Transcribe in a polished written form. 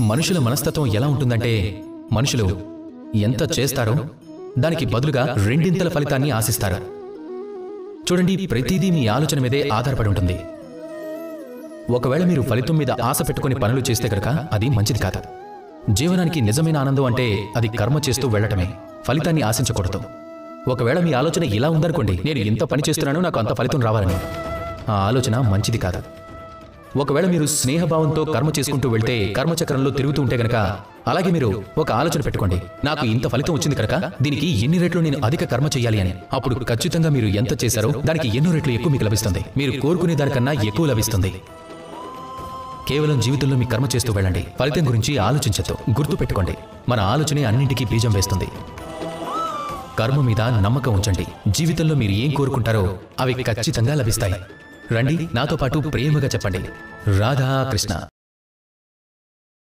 మనుషుల మనస్తత్వం ఎలా ఉంటుందంటే మనుషులు ఎంత చేస్తారో దానికి బదులుగా రెండింతల ఫలితాన్ని ఆశిస్తారు. చూడండి, ప్రతిదీ మీ ఆలోచన మీదే ఆధారపడి ఉంటుంది. ఒకవేళ మీరు ఫలితం మీద ఆశ పెట్టుకుని పనులు చేస్తే కనుక అది మంచిది కాదు. జీవనానికి నిజమైన ఆనందం అంటే అది కర్మ చేస్తూ వెళ్లటమే, ఫలితాన్ని ఆశించకూడదు. ఒకవేళ మీ ఆలోచన ఇలా ఉందనుకోండి, నేను ఇంత పని చేస్తున్నాను, నాకు అంత ఫలితం రావాలని, ఆ ఆలోచన మంచిది కాదు. ఒకవేళ మీరు స్నేహభావంతో కర్మ చేసుకుంటూ వెళ్తే కర్మచక్రంలో తిరుగుతూ ఉంటే గనక, అలాగే మీరు ఒక ఆలోచన పెట్టుకోండి, నాకు ఇంత ఫలితం వచ్చింది కనుక దీనికి ఎన్ని రెట్లు నేను అధిక కర్మ చేయాలి అని. అప్పుడు ఖచ్చితంగా మీరు ఎంత చేశారో దానికి ఎన్నో రెట్లు ఎక్కువ మీకు లభిస్తుంది. మీరు కోరుకునే దానికన్నా ఎక్కువ లభిస్తుంది. కేవలం జీవితంలో మీ కర్మ చేస్తూ వెళ్ళండి, ఫలితం గురించి ఆలోచించద్దు. గుర్తు పెట్టుకోండి, మన ఆలోచనే అన్నింటికీ బీజం వేస్తుంది. కర్మ మీద నమ్మకం ఉంచండి. జీవితంలో మీరు ఏం కోరుకుంటారో అవి ఖచ్చితంగా లభిస్తాయి. రండి, నాతో పాటు ప్రేమగా చెప్పండి, రాధా కృష్ణ.